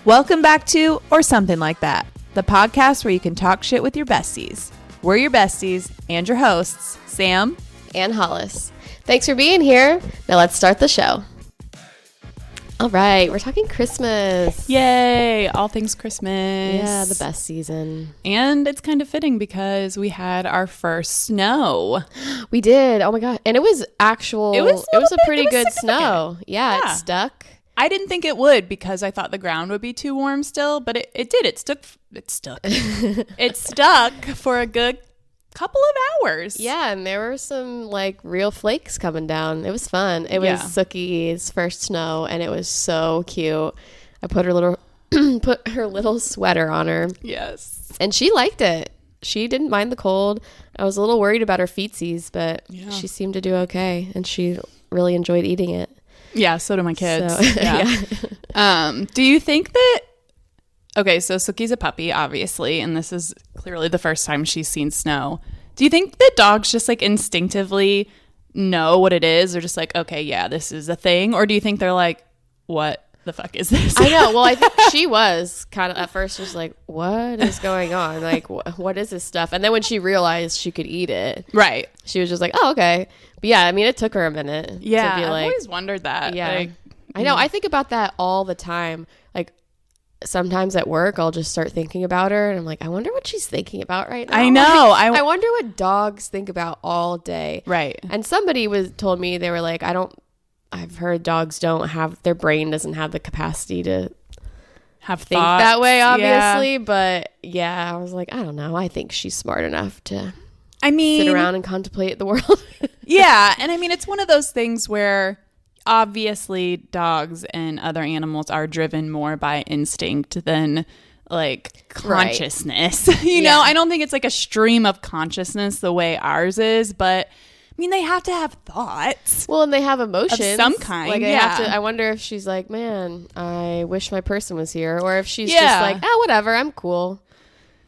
Welcome back to Or Something Like That, the podcast where you can talk shit with your besties. We're your besties and your hosts, Sam and Hollis. Thanks for being here. Now let's start the show. All right, we're talking Christmas. Yay, all things Christmas. Yeah, the best season. And it's kind of fitting because we had our first snow. We did. Oh my God. And it was actual. It was a pretty good snow. Yeah, it stuck. I didn't think it would because I thought the ground would be too warm still, but it did. It stuck. It stuck for a good couple of hours. Yeah, and there were some like real flakes coming down. It was fun. It was Sookie's first snow, and it was so cute. I put her little sweater on her. Yes, and she liked it. She didn't mind the cold. I was a little worried about her feetsies, but she seemed to do okay, and she really enjoyed eating it. Yeah, so do my kids. So, yeah. Do you think that... Okay, so Sookie's a puppy, obviously, and this is clearly the first time she's seen snow. Do you think that dogs just, like, instinctively know what it is? Or just like, okay, yeah, this is a thing? Or do you think they're like, what the fuck is this? I know. Well, I think she was kind of at first just like, what is going on? Like, what is this stuff? And then when she realized she could eat it. Right. She was just like, oh, okay. But yeah, I mean, it took her a minute. Yeah, to be like, I've always wondered that. Yeah. Like, I know. I think about that all the time. Like, sometimes at work, I'll just start thinking about her. And I'm like, I wonder what she's thinking about right now. I know. Like, I wonder what dogs think about all day. Right. And somebody told me, they were like, I've heard dogs their brain doesn't have the capacity to think that way, obviously. Yeah. But yeah, I was like, I don't know. I think she's smart enough to sit around and contemplate the world. Yeah. And I mean, it's one of those things where obviously dogs and other animals are driven more by instinct than like consciousness. Right. You know, I don't think it's like a stream of consciousness the way ours is, but I mean, they have to have thoughts. Well, and they have emotions of some kind. Like, I wonder if she's like, man, I wish my person was here. Or if she's just like, oh, whatever, I'm cool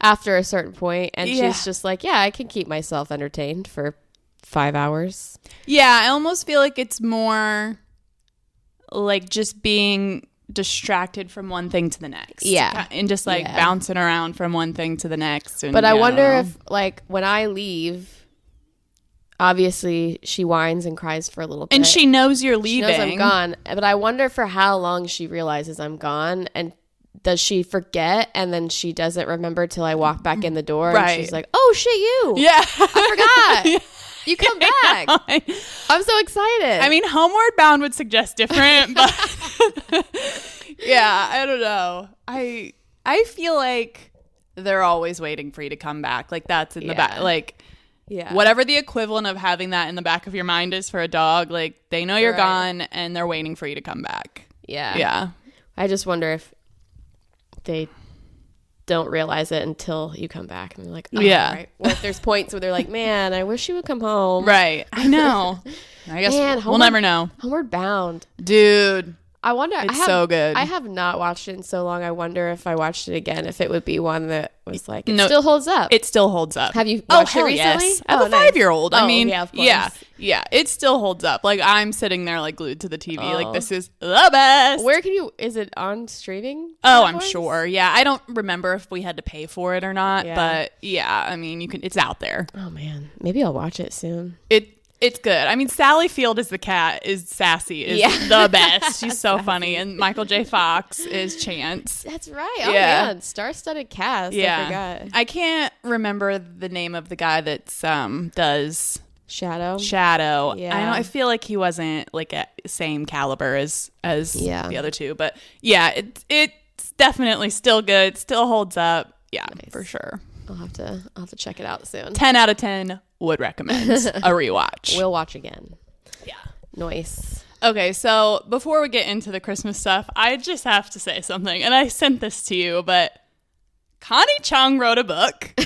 after a certain point. And she's just like, yeah, I can keep myself entertained for 5 hours. Yeah, I almost feel like it's more like just being distracted from one thing to the next. Yeah. And just like bouncing around from one thing to the next. And, but I wonder if like when I leave... Obviously, she whines and cries for a little bit. And she knows you're leaving. She knows I'm gone. But I wonder for how long she realizes I'm gone. And does she forget? And then she doesn't remember till I walk back in the door. Right. And she's like, oh, shit, you. Yeah. I forgot. You come back. I'm so excited. I mean, Homeward Bound would suggest different. But yeah, I don't know. I feel like they're always waiting for you to come back. Like that's in the back. Like... Yeah. Whatever the equivalent of having that in the back of your mind is for a dog, like they know you're gone and they're waiting for you to come back. Yeah. Yeah. I just wonder if they don't realize it until you come back and they're like, oh, right. Or if there's points where they're like, man, I wish you would come home. Right. I know. I guess we'll never know. Homeward Bound. Dude. I wonder. It's so good. I have not watched it in so long. I wonder if I watched it again, if it would be one that was like, still holds up. It still holds up. Have you watched it recently? Yes. As a 5-year-old. I mean, yeah, of course. Yeah. It still holds up. Like I'm sitting there like glued to the TV. Like this is the best. Where is it on streaming? Oh, I'm sure. Yeah. I don't remember if we had to pay for it or not, but yeah, I mean, it's out there. Oh man. Maybe I'll watch it soon. It's good. I mean, Sally Field as the cat is sassy, is the best. She's so funny. And Michael J. Fox is Chance. That's right. Oh, man. Star-studded cast. Yeah. I forgot. I can't remember the name of the guy that does... Shadow. Yeah. I feel like he wasn't like a same caliber as the other two. But yeah, it's definitely still good. Still holds up. Yeah, nice. For sure. I'll have to check it out soon. 10 out of 10 would recommend a rewatch. We'll watch again. Yeah. Nice. Okay, so before we get into the Christmas stuff, I just have to say something. And I sent this to you, but Connie Chung wrote a book.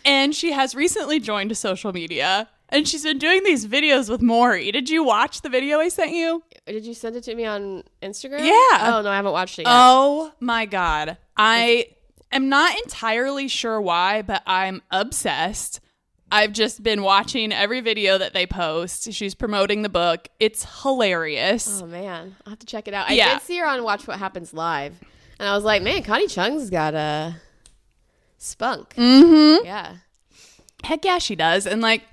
And she has recently joined social media. And she's been doing these videos with Maury. Did you watch the video I sent you? Did you send it to me on Instagram? Yeah. Oh, no, I haven't watched it yet. Oh, my God. I'm not entirely sure why, but I'm obsessed. I've just been watching every video that they post. She's promoting the book. It's hilarious. Oh, man. I'll have to check it out. I did see her on Watch What Happens Live. And I was like, man, Connie Chung's got a spunk. Mm-hmm. Yeah. Heck yeah, she does. And like,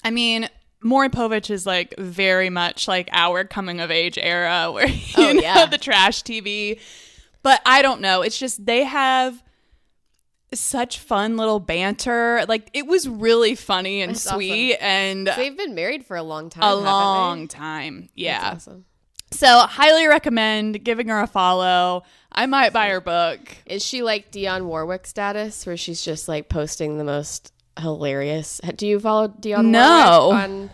I mean, Maury Povich is like very much like our coming of age era where, you know, the trash TV. But I don't know. It's just they have such fun little banter. Like, it was really funny and sweet. Awesome. And they've been married for a long time. A long time. Yeah. That's awesome. So highly recommend giving her a follow. I might buy her book. Is she like Dionne Warwick status where she's just like posting the most hilarious? Do you follow Dionne Warwick on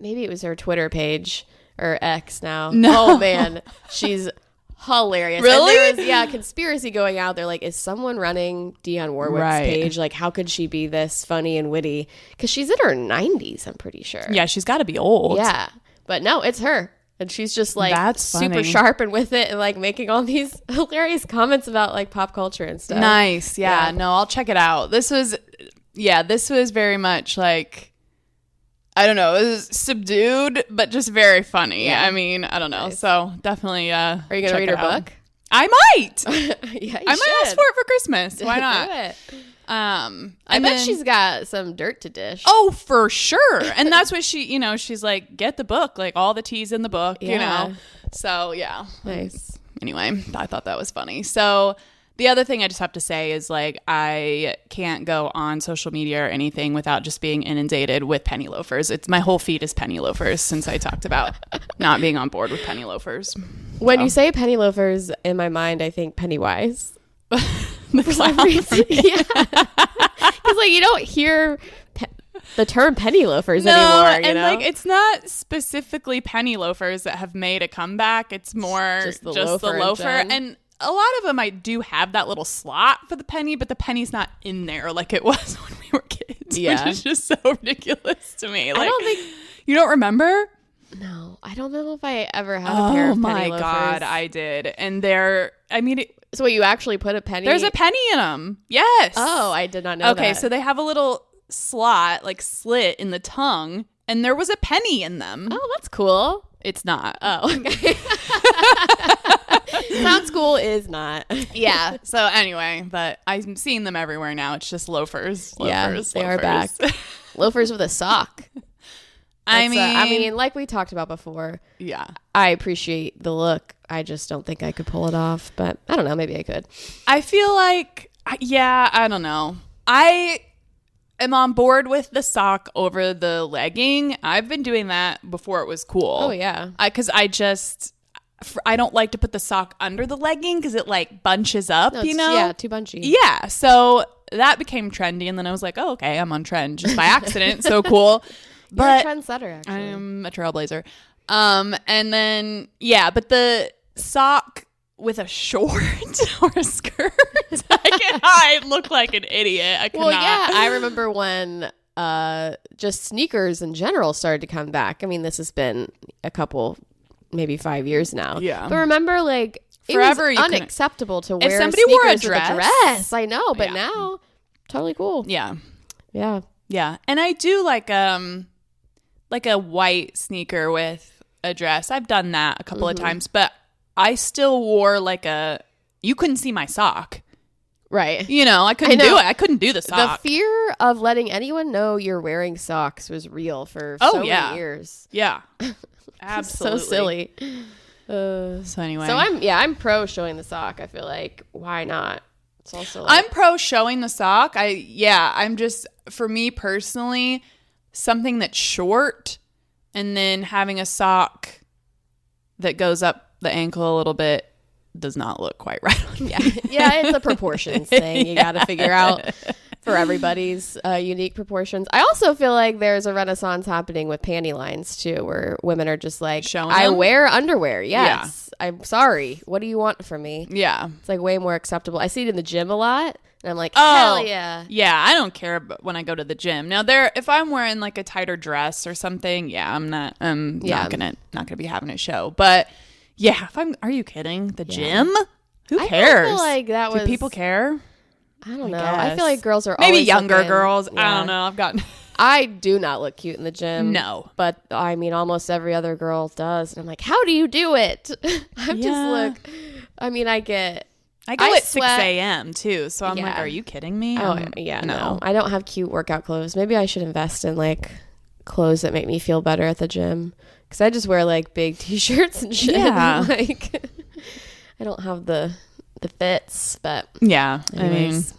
maybe it was her Twitter page or X now? No. Oh man, she's hilarious. Really? And there was conspiracy going out there like, is someone running Dionne Warwick's page? Like, how could she be this funny and witty? Because she's in her 90s, I'm pretty sure. Yeah, she's got to be old. Yeah, but no, it's her. And she's just like super sharp and with it and like making all these hilarious comments about like pop culture and stuff. Nice. Yeah. No, I'll check it out. This was very much like, I don't know, it was subdued, but just very funny. Yeah. I mean, I don't know. Nice. So definitely, are you going to read her book? I might. Yeah, I might ask for it for Christmas. Why not? Do it. I bet she's got some dirt to dish. Oh, for sure. And that's what she's like, get the book, like all the tea's in the book, you know? So yeah. Nice. Anyway, I thought that was funny. So the other thing I just have to say is like, I can't go on social media or anything without just being inundated with penny loafers. My whole feed is penny loafers since I talked about not being on board with penny loafers. When you say penny loafers, in my mind, I think Pennywise. For some reason. Yeah. Because like you don't hear the term penny loafers anymore. You know? Like it's not specifically penny loafers that have made a comeback. It's more just the loafer. And a lot of them I do have that little slot for the penny, but the penny's not in there like it was when we were kids. Yeah. Which is just so ridiculous to me. Like, I don't think you don't remember? No, I don't know if I ever had a pair of penny loafers. Oh my God, I did. And so you actually put a penny? There's a penny in them. Yes. Oh, I did not know that. Okay, so they have a little slot, like slit in the tongue, and there was a penny in them. Oh, that's cool. It's not. Oh, okay. Sounds cool, is not. Yeah. So anyway, but I'm seeing them everywhere now. It's just loafers. They are back. Loafers with a sock. I mean, like we talked about before. Yeah. I appreciate the look. I just don't think I could pull it off, but I don't know. Maybe I could. I feel like, I don't know. I am on board with the sock over the legging. I've been doing that before it was cool. Oh, yeah. Because I don't like to put the sock under the legging because it like bunches up, you know? Yeah, too bunchy. Yeah. So that became trendy. And then I was like, oh, okay, I'm on trend just by accident. So cool. But you're a trendsetter, actually. I'm a trailblazer. And then, but the sock with a short or a skirt, I look like an idiot. I could not. Yeah, I remember when just sneakers in general started to come back. I mean, this has been a couple, maybe 5 years now. Yeah. But remember, like, forever it was unacceptable to wear if somebody wore a dress. I know, but now, totally cool. Yeah. Yeah. Yeah. And I do like a white sneaker with a dress. I've done that a couple of times, but I still wore you couldn't see my sock. Right. You know, I couldn't do it. I couldn't do the sock. The fear of letting anyone know you're wearing socks was real for so many years. Yeah. Absolutely. So silly. So anyway. So I'm pro showing the sock. I feel like, why not? It's also I'm pro showing the sock. I'm just, for me personally, something that's short and then having a sock that goes up the ankle a little bit does not look quite right on me. Yeah, it's a proportions thing. You got to figure out for everybody's unique proportions. I also feel like there's a renaissance happening with panty lines too, where women are just like, I wear underwear. Yes. Yeah. I'm sorry. What do you want from me? Yeah. It's like way more acceptable. I see it in the gym a lot. And I'm like, hell yeah. Yeah, I don't care when I go to the gym. Now if I'm wearing like a tighter dress or something, I'm not gonna be having a show. But yeah, are you kidding? The gym? Who cares? I feel like that was. Do people care? I don't know. I feel like girls are maybe always younger girls. Yeah. I don't know. I've gotten. I do not look cute in the gym. No. But I mean, almost every other girl does. And I'm like, how do you do it? I go at 6 a.m. too. So I'm like, are you kidding me? Oh, yeah. No. I don't have cute workout clothes. Maybe I should invest in like clothes that make me feel better at the gym. Because I just wear like big t-shirts and shit. Yeah. Like, I don't have the fits, but. Yeah. Anyways.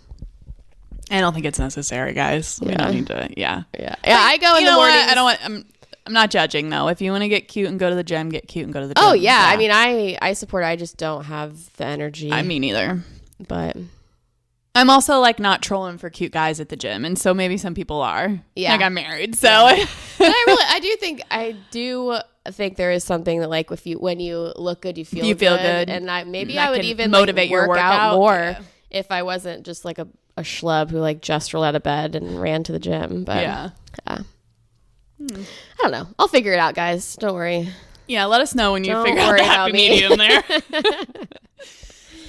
I don't think it's necessary, guys. We don't need to. Yeah. I go in the morning. I don't want. I'm not judging though. If you want to get cute and go to the gym, get cute and go to the gym. Oh yeah. I mean, I support it. I just don't have the energy. Me neither. But I'm also like not trolling for cute guys at the gym, and so maybe some people are. Yeah. Like I'm married, so. Yeah. But I do think there is something that like when you look good, you feel good. And I would even motivate your workout more if I wasn't just like a schlub who like just rolled out of bed and ran to the gym. But I don't know. I'll figure it out, guys. Don't worry. Yeah, let us know when you figure out the happy medium there.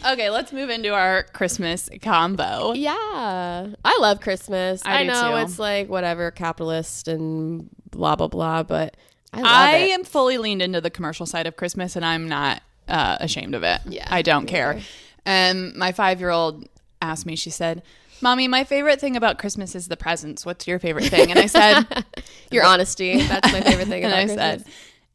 Okay, let's move into our Christmas combo. Yeah. I love Christmas. I know too. It's like whatever, capitalist and blah, blah, blah, but I am fully leaned into the commercial side of Christmas, and I'm not ashamed of it. Yeah, I don't care. My 5-year-old asked me, she said, Mommy, my favorite thing about Christmas is the presents. What's your favorite thing? And I said, your honesty. That's my favorite thing about Christmas. And I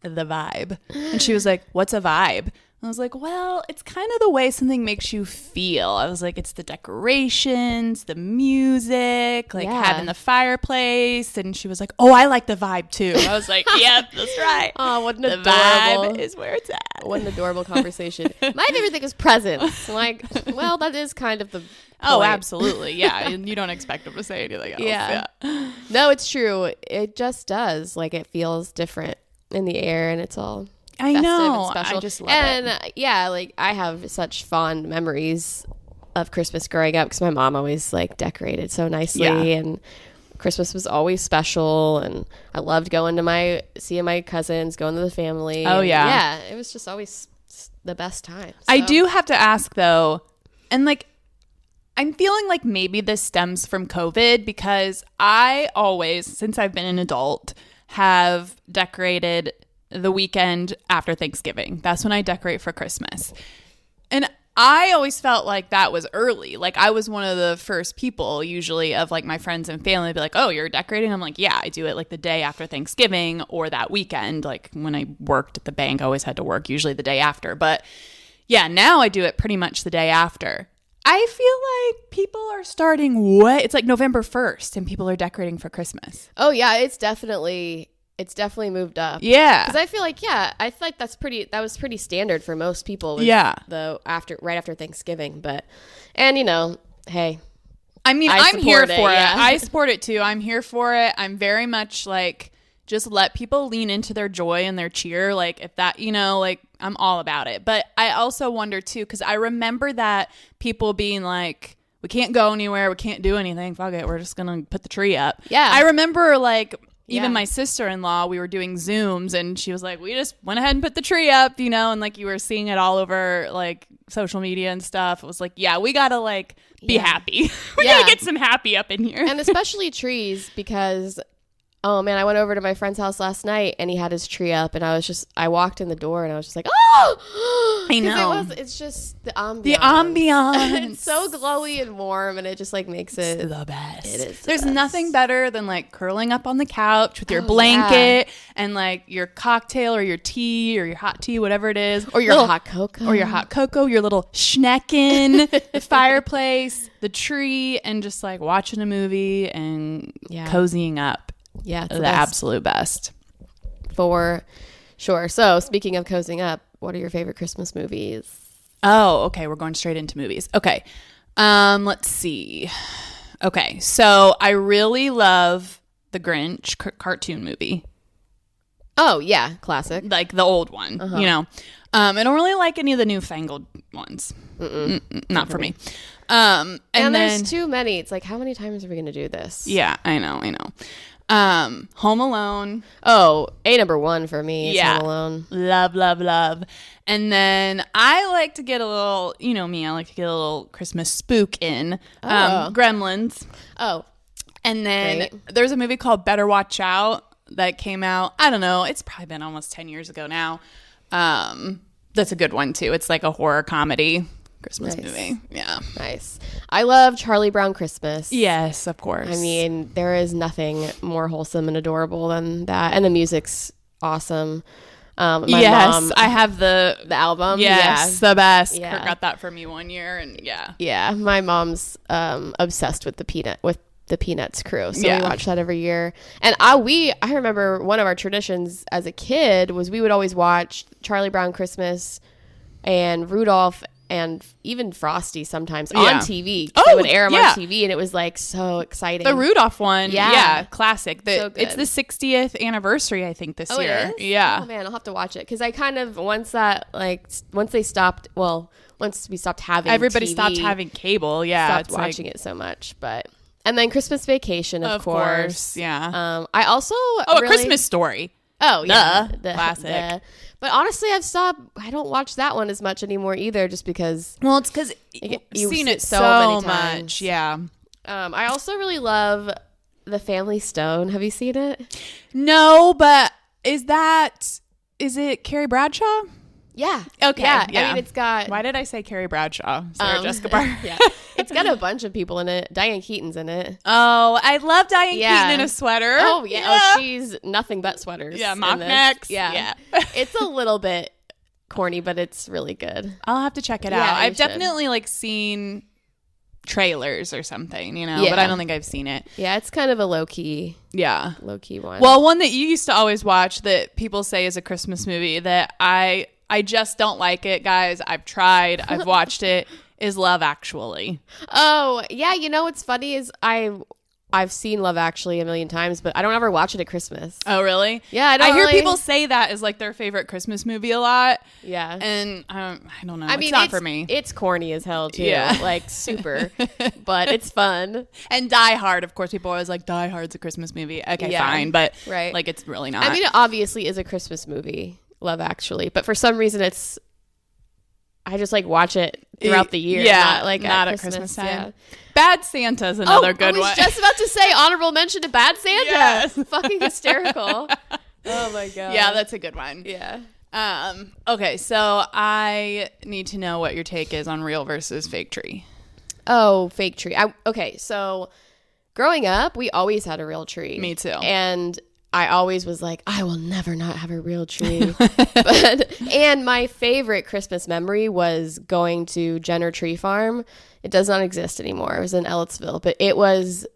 said, the vibe. And she was like, what's a vibe? I was like, well, it's kind of the way something makes you feel. I was like, it's the decorations, the music, like having the fireplace. And she was like, oh, I like the vibe too. I was like, yep, that's right. Oh, what an adorable. The vibe is where it's at. What an adorable conversation. My favorite thing is presents. Like, well, that is kind of the point. Oh, absolutely. Yeah. You don't expect them to say anything else. Yeah. No, it's true. It just does. Like, it feels different in the air, and it's all... I know. And special. I just love it. And yeah, like I have such fond memories of Christmas growing up because my mom always like decorated so nicely, and Christmas was always special. And I loved seeing my cousins, going to the family. Oh yeah, yeah. It was just always the best time. So. I do have to ask though, and like I'm feeling like maybe this stems from COVID because I always, since I've been an adult, have decorated the weekend after Thanksgiving. That's when I decorate for Christmas. And I always felt like that was early. Like I was one of the first people usually of like my friends and family be like, oh, you're decorating? I'm like, yeah, I do it like the day after Thanksgiving or that weekend. Like when I worked at the bank, I always had to work usually the day after. But yeah, now I do it pretty much the day after. I feel like people are starting it's like November 1st and people are decorating for Christmas. Oh yeah, it's definitely moved up. Yeah. Because I feel like, I feel like that was pretty standard for most people. Right after Thanksgiving. But, and you know, hey. I mean, I'm here for it. I support it too. I'm here for it. I'm very much like, just let people lean into their joy and their cheer. Like if that, you know, like I'm all about it. But I also wonder too, because I remember that people being like, we can't go anywhere. We can't do anything. Fuck it. We're just going to put the tree up. Yeah. I remember like, even my sister-in-law, we were doing Zooms and she was like, we just went ahead and put the tree up, you know, and like you were seeing it all over like social media and stuff. It was like, yeah, we got to like be happy. We got to get some happy up in here. And especially trees because, oh man, I went over to my friend's house last night and he had his tree up and I walked in the door and I was just like, oh, I know. It's just the ambiance. The ambiance. It's so glowy and warm and it just like makes it the best. It is. There's nothing better than like curling up on the couch with your blanket and like your cocktail or your tea or your hot tea, whatever it is. Or your hot cocoa. Or your hot cocoa, your little schnecken, the fireplace, the tree, and just like watching a movie and cozying up. Yeah, it's the absolute best. For sure. So speaking of cozying up, what are your favorite Christmas movies? Oh, okay. We're going straight into movies. Okay. Let's see. Okay. So I really love the Grinch cartoon movie. Oh, yeah. Classic. Like the old one, you know. I don't really like any of the newfangled ones. Not for me. And then there's too many. It's like, how many times are we going to do this? Yeah, I know. Home Alone. Oh, number one for me is Home Alone. Love. And then I like to get a little, you know me, I like to get a little Christmas spook in. Gremlins. Oh. And then there's a movie called Better Watch Out that came out. I don't know. It's probably been almost 10 years ago now. That's a good one too. It's like a horror comedy Christmas movie. Yeah. Nice. I love Charlie Brown Christmas. Yes, of course. I mean, there is nothing more wholesome and adorable than that. And the music's awesome. My mom, I have the album. Yes, the best. Yeah. Kurt got that for me one year, and yeah. My mom's obsessed with the Peanuts crew, so we watch that every year. And I remember one of our traditions as a kid was we would always watch Charlie Brown Christmas and Rudolph and even Frosty sometimes on TV. They would air them on TV, and it was like so exciting. The Rudolph one, classic. It's the 60th anniversary, I think, this year. It is? Yeah. Oh man, I'll have to watch it because I kind of once we stopped having everybody TV, stopped having cable. Stopped watching it so much, but. And then Christmas Vacation, of course. Yeah. I also A Christmas Story. Oh yeah, the classic. But honestly, I don't watch that one as much anymore either, just because. Well, it's because you've seen it so many times. Much. Yeah. I also really love The Family Stone. Have you seen it? No, but is it Carrie Bradshaw? Yeah. Okay. Yeah. I mean, it's got. Why did I say Carrie Bradshaw? Sarah Jessica Parker. Yeah. It's got a bunch of people in it. Diane Keaton's in it. Oh, I love Diane Keaton in a sweater. Oh, yeah. Oh, she's nothing but sweaters. Yeah, mock necks. Yeah. It's a little bit corny, but it's really good. I'll have to check it out. I've definitely seen trailers or something, but I don't think I've seen it. Yeah, it's kind of a low-key one. Well, one that you used to always watch that people say is a Christmas movie that I just don't like it, guys. I've tried. I've watched it. Is Love Actually. Oh, yeah. What's funny is I've seen Love Actually a million times, but I don't ever watch it at Christmas. Oh, really? Yeah, I hear people say that is their favorite Christmas movie a lot. Yeah. And I don't know. It's not for me. It's corny as hell, too. Yeah. Super. But it's fun. And Die Hard, of course. People are always like, Die Hard's a Christmas movie. Okay, fine. But it's really not. I mean, it obviously is a Christmas movie, Love Actually. But for some reason, I just watch it throughout the year. Yeah, not at Christmas time. Yeah. Bad Santa is another good one. I was just about to say honorable mention to Bad Santa. Yes. Fucking hysterical. Oh my god. Yeah, that's a good one. Yeah. Okay, so I need to know what your take is on real versus fake tree. Oh, fake tree. Okay, so growing up, we always had a real tree. Me too. And I always was like, I will never not have a real tree. And my favorite Christmas memory was going to Jenner Tree Farm. It does not exist anymore. It was in Ellettsville, but it was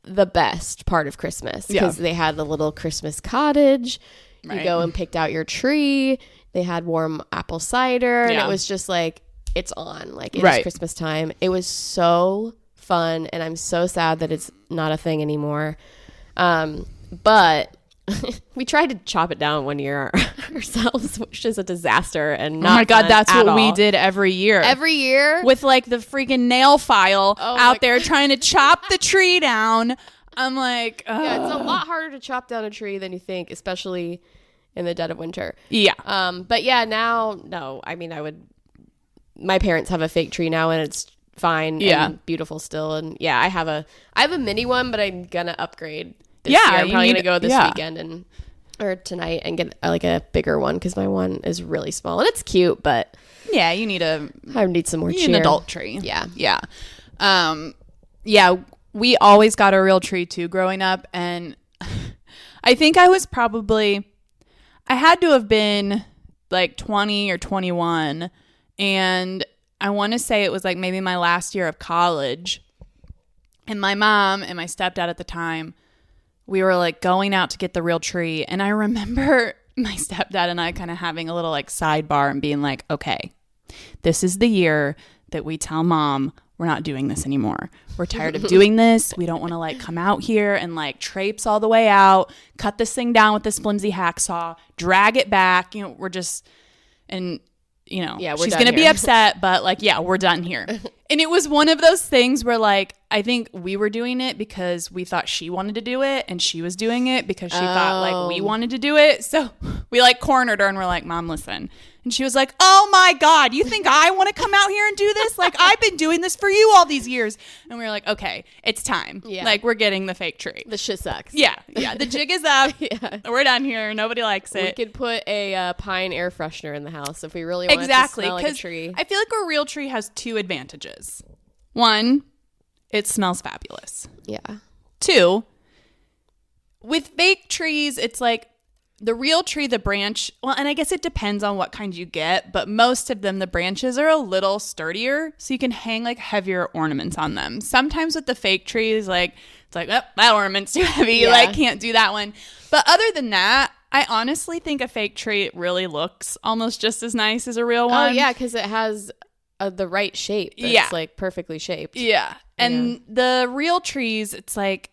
the best part of Christmas because they had the little Christmas cottage. Right. You go and picked out your tree. They had warm apple cider. And it was just it's on. It was Christmas time. It was so fun. And I'm so sad that it's not a thing anymore. But we tried to chop it down one year ourselves, which is a disaster and not. Oh my god, that's what we did every year. Every year with the freaking nail file out there trying to chop the tree down. I'm like, ugh. Yeah, it's a lot harder to chop down a tree than you think, especially in the dead of winter. Yeah. But yeah, now no. I mean, my parents have a fake tree now, and it's fine. And beautiful still. And yeah, I have a mini one, but I'm gonna upgrade. This year. I'm probably gonna go this weekend or tonight and get a bigger one because my one is really small and it's cute, but you need I need some more cheer. An adult tree. Yeah. We always got a real tree too growing up, and I think I had to have been 20 or 21, and I want to say it was maybe my last year of college, and my mom and my stepdad at the time, we were going out to get the real tree. And I remember my stepdad and I kind of having a little sidebar and being like, okay, this is the year that we tell mom we're not doing this anymore. We're tired of doing this. We don't want to like come out here and like traipse all the way out, cut this thing down with this flimsy hacksaw, drag it back. You know, we're just, and you know, she's going to be upset, but like, yeah, we're done here. And it was one of those things where like, I think we were doing it because we thought she wanted to do it, and she was doing it because she thought like we wanted to do it. So we like cornered her and we're like, Mom, listen. And she was like, oh my God, you think I want to come out here and do this? Like, I've been doing this for you all these years. And we were like, okay, it's time. Yeah. Like, we're getting the fake tree. The shit sucks. Yeah. Yeah. The jig is up. Yeah. We're done here. Nobody likes it. We could put a pine air freshener in the house if we really want it to smell like a tree. I feel like a real tree has two advantages. One, it smells fabulous. Yeah. Two, with fake trees, it's like, the real tree, the branch, well, and I guess it depends on what kind you get, but most of them, the branches are a little sturdier, so you can hang like heavier ornaments on them. Sometimes with the fake trees, like, it's like, oh, that ornament's too heavy, yeah. Like, can't do that one. But other than that, I honestly think a fake tree really looks almost just as nice as a real one. Oh, yeah, because it has the right shape. It's like perfectly shaped. Yeah. And the real trees, it's like,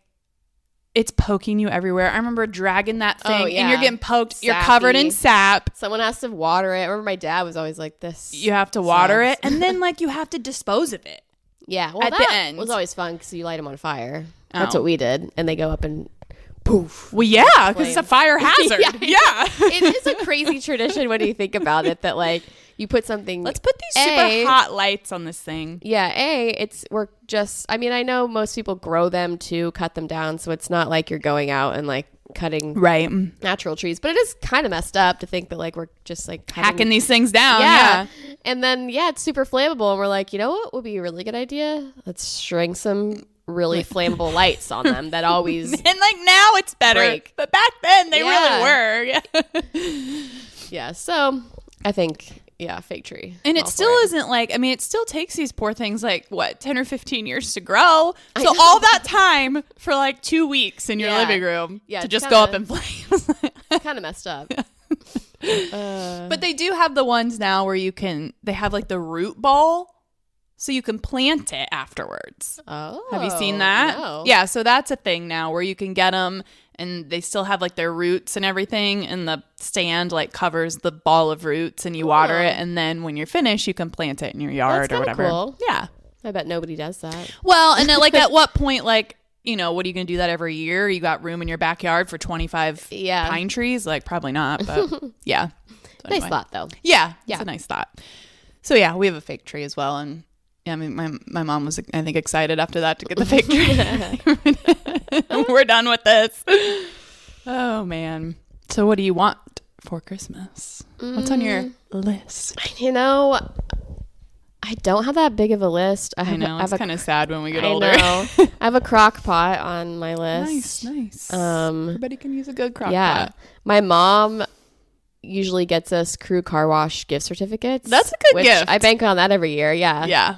it's poking you everywhere. I remember dragging that thing and you're getting poked. Sappy. You're covered in sap. Someone has to water it. I remember my dad was always like this. You have to water it, and then like you have to dispose of it. Yeah. Well, at the end was always fun because you light them on fire. That's what we did. And they go up and poof. Well, yeah, because it's a fire hazard. Yeah. It is a crazy tradition when you think about it that like you put something. Let's put these super hot lights on this thing. Yeah. I mean, I know most people grow them to cut them down. So it's not like you're going out and like cutting natural trees, but it is kind of messed up to think that like we're just like hacking these things down. Yeah. And then, it's super flammable. And we're like, you know what would be a really good idea? Let's string some really flammable lights on them that always. And like now it's better. Break. But back then they really were. Yeah. Yeah. So I think. Yeah, fake tree. And it still isn't like, I mean, it still takes these poor things like, 10 or 15 years to grow. So all that time for like 2 weeks in your living room to just go up in flames. Kind of messed up. But they do have the ones now where they have like the root ball. So you can plant it afterwards. Oh. Have you seen that? No. Yeah, so that's a thing now where you can get them and they still have like their roots and everything, and the stand like covers the ball of roots, and you water it, and then when you're finished you can plant it in your yard or whatever. Cool. Yeah. I bet nobody does that. Well, and then like at what point, like, you know, what are you going to do that every year? You got room in your backyard for 25 pine trees? Like probably not, but yeah. So nice thought though. Yeah. It's a nice thought. So yeah, we have a fake tree as well, and yeah, I mean, my mom was, I think, excited after that to get the fake tree. We're done with this. Oh, man. So what do you want for Christmas? What's on your list? You know, I don't have that big of a list. I know. It's kind of sad when we get older. I have a crock pot on my list. Nice. Everybody can use a good crock pot. My mom usually gets us Crew Car Wash gift certificates. That's a good gift. I bank on that every year. Yeah. Yeah.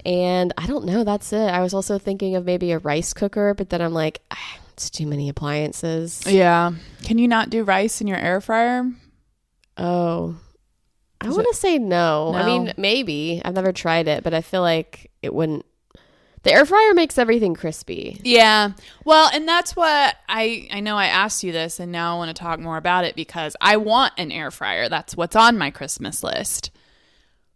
And I don't know. That's it. I was also thinking of maybe a rice cooker, but then I'm like, it's too many appliances. Yeah. Can you not do rice in your air fryer? Oh, I want to say no. I mean, maybe. I've never tried it, but I feel like it wouldn't. The air fryer makes everything crispy. Yeah. Well, and that's what I know I asked you this, and now I want to talk more about it because I want an air fryer. That's what's on my Christmas list.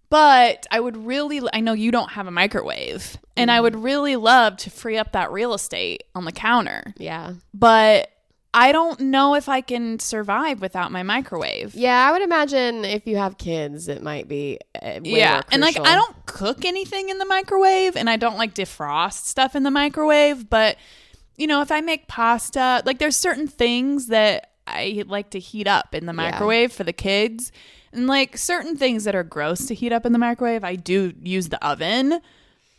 But I know you don't have a microwave, and I would really love to free up that real estate on the counter. Yeah. But I don't know if I can survive without my microwave. Yeah, I would imagine if you have kids, it might be way more crucial. And like I don't cook anything in the microwave, and I don't like defrost stuff in the microwave. But you know, if I make pasta, like there's certain things that I like to heat up in the microwave for the kids, and like certain things that are gross to heat up in the microwave, I do use the oven.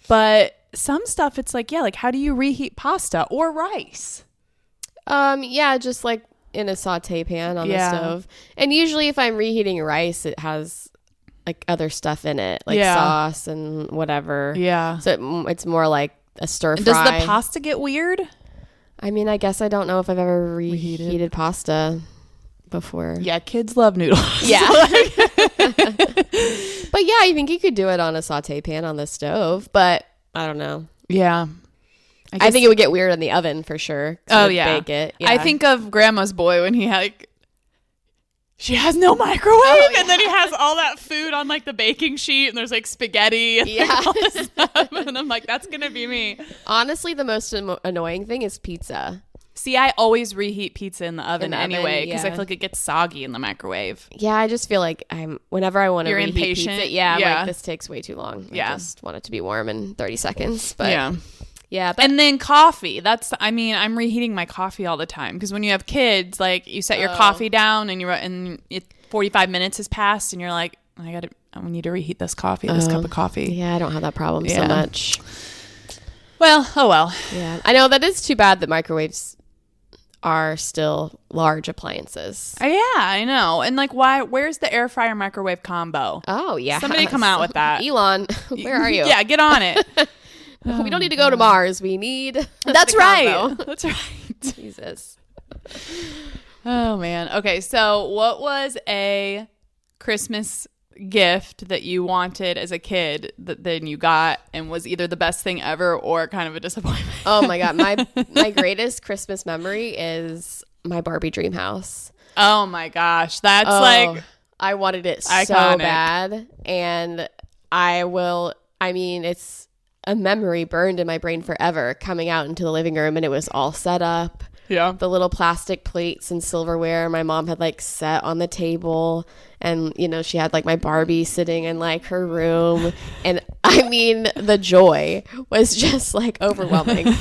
But some stuff, it's like how do you reheat pasta or rice? Just like in a saute pan on the stove. And usually if I'm reheating rice, it has like other stuff in it, like sauce and whatever. Yeah. So it's more like a stir fry. Does the pasta get weird? I mean, I guess I don't know if I've ever reheated pasta before. Yeah, kids love noodles. Yeah. But yeah, I think you could do it on a saute pan on the stove, but I don't know. Yeah. I think it would get weird in the oven for sure. Oh, yeah. Bake it. Yeah. I think of Grandma's Boy when he had like, she has no microwave, and then he has all that food on like the baking sheet, and there's like spaghetti and like, all this stuff. And I'm like, that's gonna be me. Honestly, the most annoying thing is pizza. See, I always reheat pizza in the oven anyway because I feel like it gets soggy in the microwave. Yeah, I just feel like whenever I want to reheat impatient. pizza, like this takes way too long. I just want it to be warm in 30 seconds. But yeah. And then coffee. I'm reheating my coffee all the time because when you have kids, like you set your coffee down and 45 minutes has passed and you're like, I need to reheat this cup of coffee. Yeah, I don't have that problem so much. Well, oh well. Yeah, I know that is too bad that microwaves are still large appliances. Yeah, I know. And like, where's the air fryer microwave combo? Oh, yeah. Somebody come out with that. Elon, where are you? Yeah, get on it. We don't need to go to Mars. We need That's right. That's right. Jesus. Oh, man. Okay, so what was a Christmas gift that you wanted as a kid that then you got and was either the best thing ever or kind of a disappointment? Oh, my God. My greatest Christmas memory is my Barbie dream house. Oh, my gosh. That's I wanted it iconic. So bad. And it's a memory burned in my brain forever, coming out into the living room and it was all set up. Yeah. The little plastic plates and silverware my mom had like set on the table, and she had like my Barbie sitting in like her room, and the joy was just like overwhelming.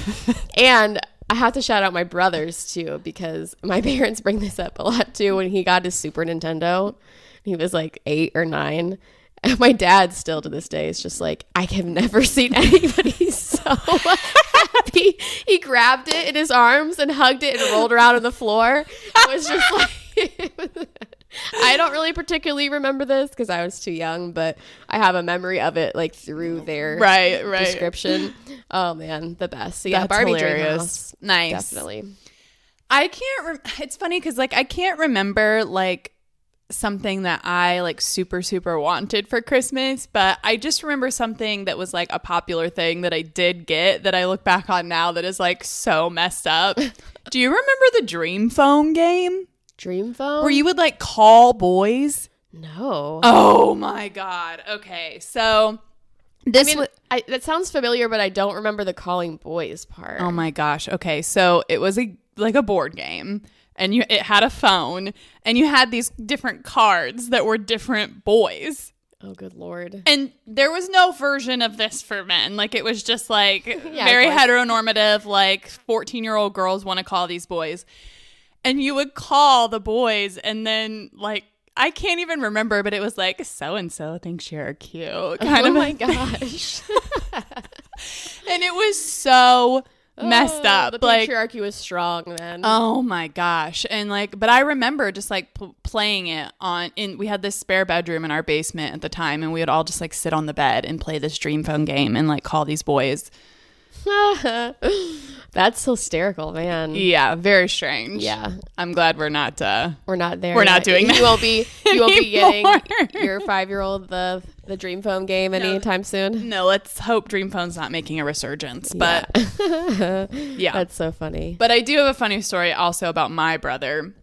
And I have to shout out my brothers too, because my parents bring this up a lot too. When he got his Super Nintendo, he was like 8 or 9. And my dad still to this day is just like, I have never seen anybody so happy. He grabbed it in his arms and hugged it and rolled around on the floor. It was just like, I don't really particularly remember this because I was too young, but I have a memory of it like through their description. Oh man, the best. So yeah, that's Barbie hilarious. Dream House. Nice. Definitely. I can't, it's funny because like I can't remember like something that I like super, super wanted for Christmas, but I just remember something that was like a popular thing that I did get that I look back on now that is like so messed up. Do you remember the Dream Phone game? Dream Phone? Where you would like call boys? No. Oh my God. Okay. So that sounds familiar, but I don't remember the calling boys part. Oh my gosh. Okay. So it was like a board game. And it had a phone, and you had these different cards that were different boys. Oh, good Lord. And there was no version of this for men. Like, it was just, like, very heteronormative, like, 14-year-old girls want to call these boys. And you would call the boys, and then, like, I can't even remember, but it was like, so-and-so thinks you're cute. Kind of. Oh, my gosh. And it was so messed up. The patriarchy was strong then. Oh my gosh. And like, but I remember just like playing it we had this spare bedroom in our basement at the time, and we would all just like sit on the bed and play this Dream Phone game and like call these boys. That's hysterical, man. Yeah, very strange. Yeah, I'm glad we're not there. We're not doing that. You won't be getting your 5-year-old the Dream Phone game anytime soon. No, let's hope Dream Phone's not making a resurgence. But yeah, that's so funny. But I do have a funny story also about my brother,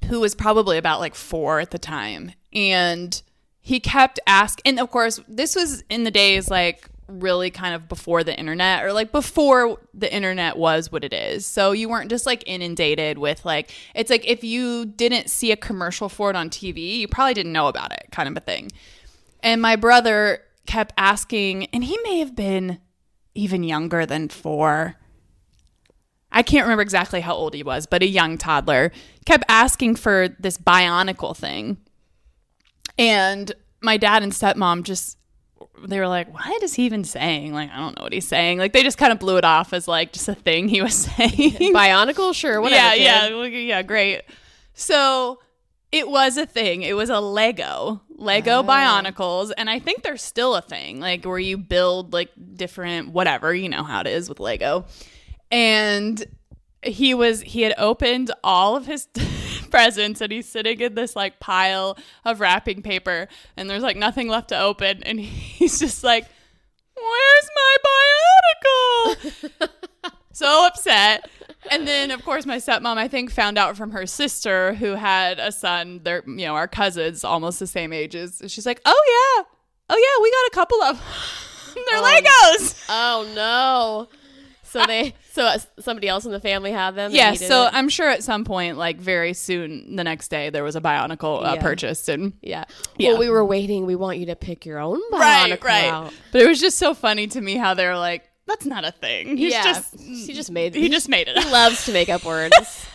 who was probably about like 4 at the time, and he kept asking. And of course, this was in the days like really kind of before the internet, or like before the internet was what it is. So you weren't just like inundated with like, it's like if you didn't see a commercial for it on TV, you probably didn't know about it, kind of a thing. And my brother kept asking, and he may have been even younger than 4. I can't remember exactly how old he was, but a young toddler kept asking for this Bionicle thing. And my dad and stepmom they were like, what is he even saying? Like, I don't know what he's saying. Like, they just kind of blew it off as like just a thing he was saying. Bionicle? Sure, whatever. Yeah, great. So it was a thing. It was a Lego Bionicles. And I think they're still a thing, like where you build like different, whatever, you know how it is with Lego. And he had opened all of his presents, and he's sitting in this like pile of wrapping paper, and there's like nothing left to open, and he's just like, where's my Bionicle? So upset. And then, of course, my stepmom, I think, found out from her sister who had a son. They're, our cousins, almost the same ages. She's like, oh, yeah, we got a couple of they're Legos. Oh, no. So somebody else in the family had them? Yeah, so I'm sure at some point, like very soon, the next day, there was a Bionicle purchased. And yeah. Well, we were waiting. We want you to pick your own Bionicle out. But it was just so funny to me how they were like, that's not a thing. He just made it. He loves to make up words.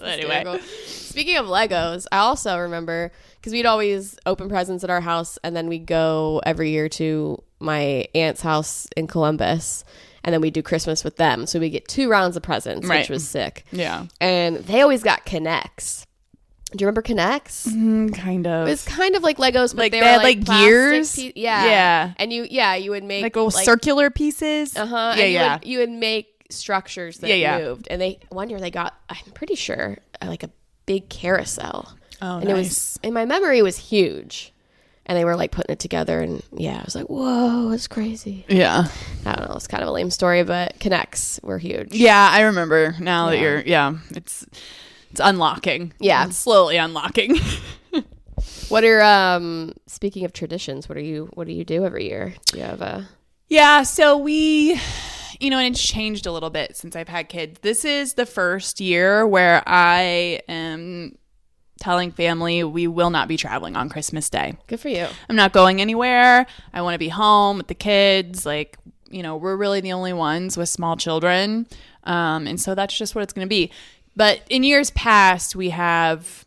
Anyway, speaking of Legos, I also remember because we'd always open presents at our house, and then we'd go every year to my aunt's house in Columbus, and then we'd do Christmas with them. So we get 2 rounds of presents, which was sick. Yeah, and they always got Connects. Do you remember Connects? Kind of. It was kind of like Legos, but like they had were like gears. Yeah. And you would make like little circular pieces. Yeah. You would make structures that moved. And one year they got, I'm pretty sure, like a big carousel. Oh, and nice. It was, in my memory, it was huge. And they were like putting it together, and I was like, whoa, it's crazy. Yeah. I don't know. It's kind of a lame story, but Connects were huge. Yeah, I remember now that you're, it's unlocking. Yeah. It's slowly unlocking. What are, speaking of traditions, what do you do every year? Do you have a... Yeah, so we, and it's changed a little bit since I've had kids. This is the first year where I am telling family we will not be traveling on Christmas Day. Good for you. I'm not going anywhere. I want to be home with the kids. Like, we're really the only ones with small children. And so that's just what it's going to be. But in years past, we have,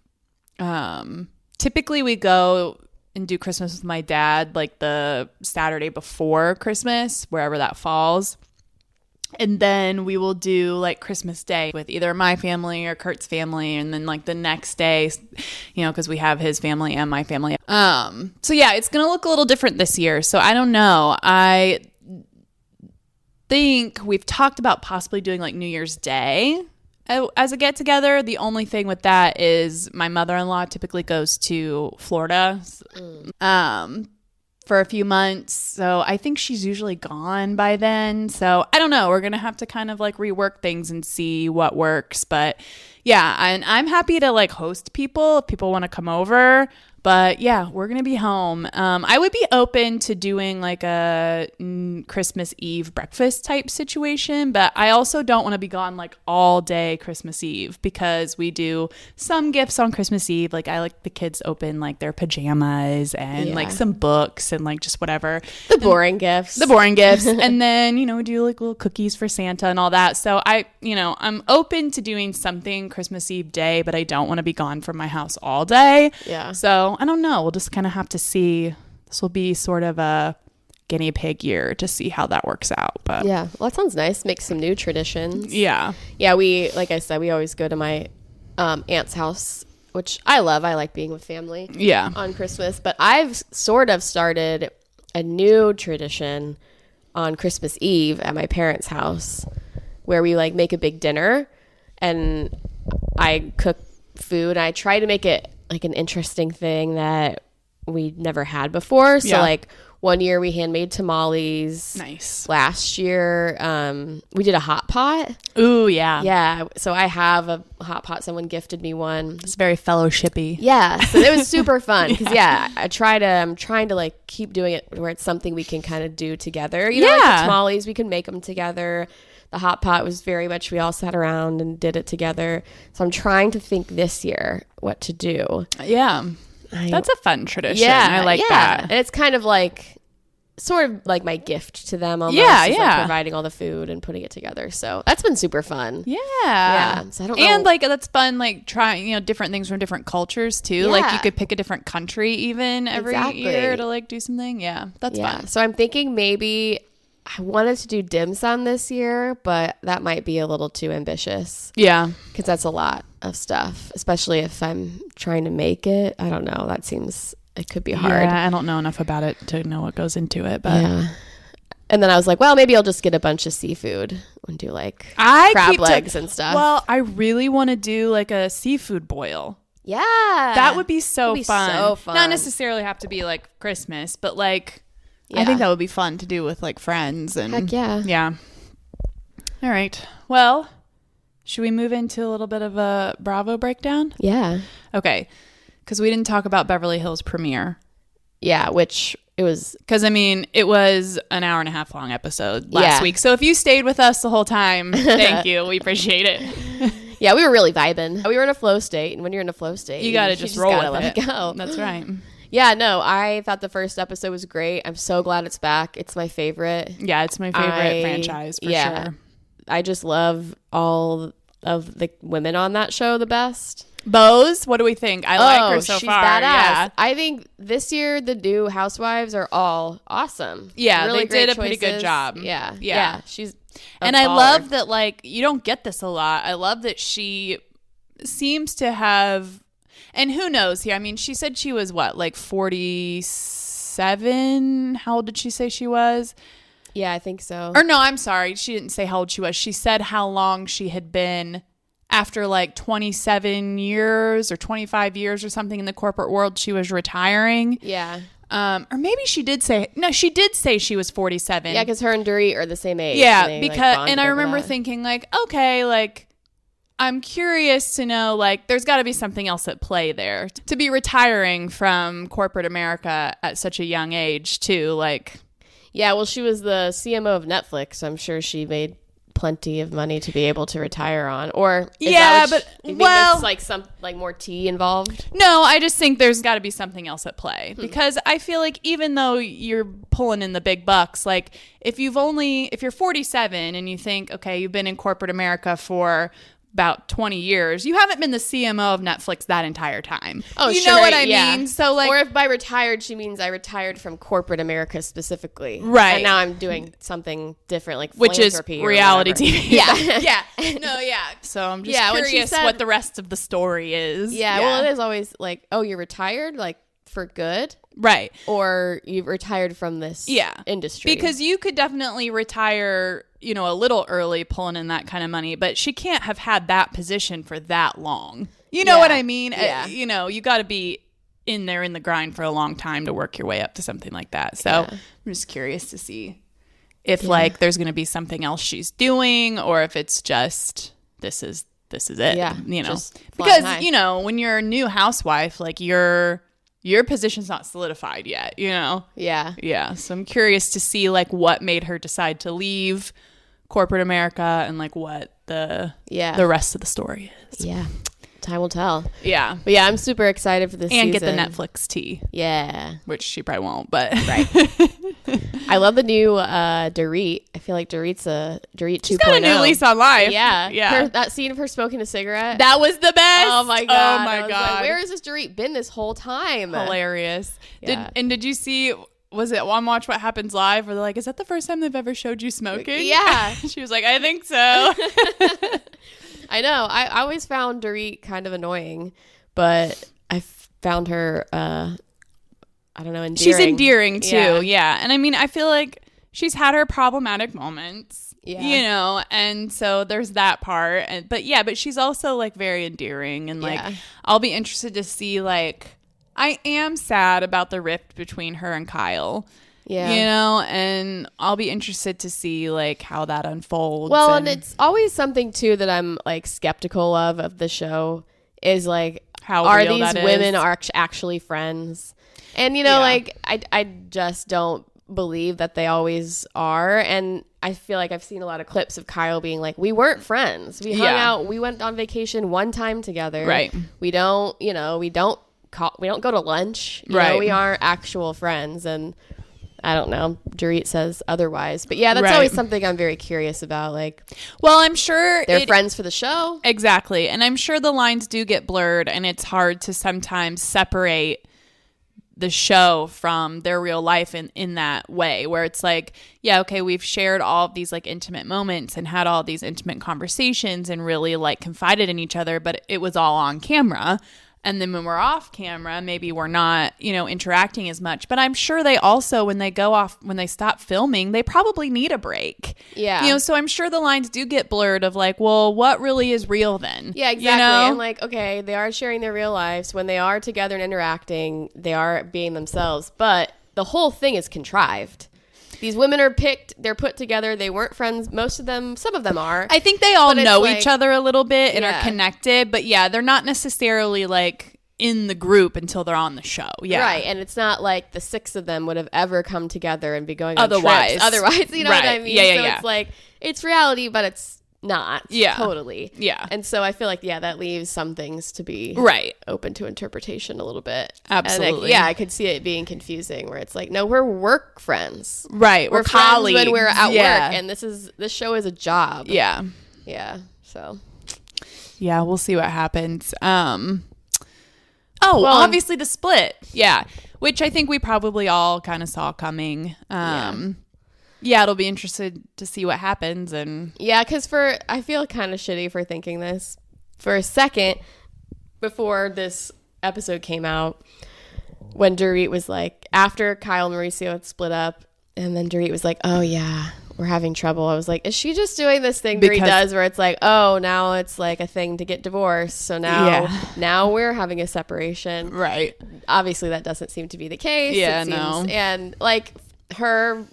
typically we go and do Christmas with my dad, like the Saturday before Christmas, wherever that falls. And then we will do like Christmas Day with either my family or Kurt's family. And then like the next day, because we have his family and my family. So yeah, it's going to look a little different this year. So I don't know. I think we've talked about possibly doing like New Year's Day as a get together. The only thing with that is my mother-in-law typically goes to Florida for a few months. So I think she's usually gone by then. So I don't know. We're going to have to kind of like rework things and see what works. But yeah, and I'm happy to like host people if people want to come over. But yeah, we're going to be home. I would be open to doing like a Christmas Eve breakfast type situation, but I also don't want to be gone like all day Christmas Eve because we do some gifts on Christmas Eve. Like I like the kids open like their pajamas and like some books and like just whatever. The boring gifts. And then, we do like little cookies for Santa and all that. So I'm open to doing something Christmas Eve day, but I don't want to be gone from my house all day. Yeah. So I don't know. We'll just kind of have to see. This will be sort of a guinea pig year to see how that works out. But yeah, well, that sounds nice. Make some new traditions. Yeah. Yeah, like I said, we always go to my aunt's house, which I love. I like being with family. Yeah. On Christmas, but I've sort of started a new tradition on Christmas Eve at my parents' house, where we like make a big dinner, and I cook food. I try to make it like an interesting thing that we never had before. So like one year we handmade tamales. Nice. Last year we did a hot pot. Ooh, yeah. Yeah. So I have a hot pot. Someone gifted me one. It's very fellowshipy. Yeah. So it was super fun because I'm trying to like keep doing it where it's something we can kind of do together. Like the tamales, we can make them together. The hot pot was very much, we all sat around and did it together. So I'm trying to think this year what to do. Yeah. That's a fun tradition. Yeah. I like that. And it's kind of like, sort of like my gift to them almost. Yeah. Like providing all the food and putting it together. So that's been super fun. Yeah. Yeah. So I don't know. And like, that's fun, like trying, different things from different cultures too. Yeah. Like you could pick a different country even every year to like do something. Yeah. That's fun. So I'm thinking maybe I wanted to do dim sum this year, but that might be a little too ambitious. Yeah. Because that's a lot of stuff, especially if I'm trying to make it. I don't know. It could be hard. Yeah, I don't know enough about it to know what goes into it. But And then I was like, well, maybe I'll just get a bunch of seafood and do like crab legs and stuff. Well, I really want to do like a seafood boil. Yeah. That would be so fun. So fun. Not necessarily have to be like Christmas, but like I think that would be fun to do with like friends. And heck yeah. Yeah. All right. Well, should we move into a little bit of a Bravo breakdown? Yeah. Okay. Because we didn't talk about Beverly Hills premiere. Yeah, which it was... Because, I mean, it was an hour and a half long episode last week. So if you stayed with us the whole time, thank you. We appreciate it. Yeah, we were really vibing. We were in a flow state. And when you're in a flow state, you got to just roll with let it go. That's right. Yeah, no, I thought the first episode was great. I'm so glad it's back. It's my favorite. Yeah, it's my favorite franchise for sure. I just love all of the women on that show the best. Bose, what do we think? I like her so she's far. Badass. Yeah. I think this year the new housewives are all awesome. Yeah, really they did a choices. pretty good job. Yeah. She's and I love that, like, you don't get this a lot. I love that she seems to have, and who knows here? I mean, she said she was what, like 47? How old did she say she was? Yeah, I think so. Or no, I'm sorry. She didn't say how old she was. She said how long she had been after like 27 years or 25 years or something in the corporate world, she was retiring. Yeah. Or maybe she did say, no, she did say she was 47. Yeah, because her and Dorit are the same age. Yeah, because, and I remember thinking like, okay, like, I'm curious to know, like, there's got to be something else at play there. To be retiring from corporate America at such a young age, too, like. Yeah, well, she was the CMO of Netflix. So I'm sure she made plenty of money to be able to retire on. Or but there's like some like more tea involved? No, I just think there's got to be something else at play because I feel like even though you're pulling in the big bucks, like if you're 47 and you think, okay, you've been in corporate America for about 20 years, you haven't been the CMO of Netflix that entire time. Oh, you know what I mean? So like, or if by retired she means I retired from corporate America specifically, right? And now I'm doing something different, like which is reality TV. Yeah, yeah, no, yeah. So I'm just curious what the rest of the story is. Yeah, well, it is always like, oh, you're retired, like for good. Right. Or you've retired from this industry. Because you could definitely retire, a little early pulling in that kind of money, but she can't have had that position for that long. You know what I mean? Yeah. You got to be in there in the grind for a long time to work your way up to something like that. So I'm just curious to see if like there's going to be something else she's doing or if it's just this is it. Yeah. Because, when you're a new housewife, like your position's not solidified yet, Yeah. Yeah. So I'm curious to see like what made her decide to leave corporate America and like what the rest of the story is. Yeah. Time will tell. Yeah. But yeah, I'm super excited for this season. And get the Netflix tea. Yeah. Which she probably won't, but. Right. I love the new Dorit. I feel like Dorit 2.0. She's got a new lease on life. Yeah. Yeah. That scene of her smoking a cigarette. That was the best. Oh my God. Oh my God. Like, where has this Dorit been this whole time? Hilarious. Yeah. Did you see, was it on Watch What Happens Live where they're like, is that the first time they've ever showed you smoking? Yeah. She was like, I think so. I know. I always found Dorit kind of annoying, but I found her, I don't know, endearing. She's endearing too, yeah. And I mean, I feel like she's had her problematic moments, and so there's that part. But she's also like very endearing, and like I'll be interested to see. Like, I am sad about the rift between her and Kyle. Yeah. And I'll be interested to see like how that unfolds. Well, and it's always something too that I'm like skeptical of the show is like, how are real these women are actually friends? And like I just don't believe that they always are. And I feel like I've seen a lot of clips of Kyle being like, we weren't friends. We hung out. We went on vacation one time together. Right. We don't go to lunch. Right. We aren't actual friends. And I don't know. Dorit says otherwise. But yeah, that's always something I'm very curious about. Like, well, I'm sure they're friends for the show. Exactly. And I'm sure the lines do get blurred and it's hard to sometimes separate the show from their real life in that way where it's like, yeah, okay, we've shared all of these like intimate moments and had all these intimate conversations and really like confided in each other, but it was all on camera. And then when we're off camera, maybe we're not, interacting as much. But I'm sure they also, when they stop filming, they probably need a break. Yeah. So I'm sure the lines do get blurred of like, well, what really is real then? Yeah, exactly. And like, okay, they are sharing their real lives. When they are together and interacting, they are being themselves. But the whole thing is contrived. These women are picked, they're put together, they weren't friends, most of them, some of them are. I think they all know each other a little bit and are connected, but yeah, they're not necessarily like in the group until they're on the show. Yeah. Right, and it's not like the 6 of them would have ever come together and be going on otherwise, you know what I mean? Yeah, so it's like, it's reality, but it's not. Yeah. Totally. Yeah. And so I feel like, that leaves some things to be open to interpretation a little bit. Absolutely. And I could see it being confusing where it's like, no, we're work friends. Right. We're colleagues when we're at work, and this show is a job. Yeah. Yeah. So. Yeah, we'll see what happens. Obviously the split. Yeah. Which I think we probably all kind of saw coming. Yeah, it'll be interesting to see what happens. And yeah, because I feel kind of shitty for thinking this. For a second, before this episode came out, when Dorit was like, after Kyle and Mauricio had split up, and then Dorit was like, oh yeah, we're having trouble. I was like, is she just doing this thing Dorit does where it's like, oh, now it's like a thing to get divorced. So now we're having a separation. Right. Obviously, that doesn't seem to be the case. Yeah, no. And like her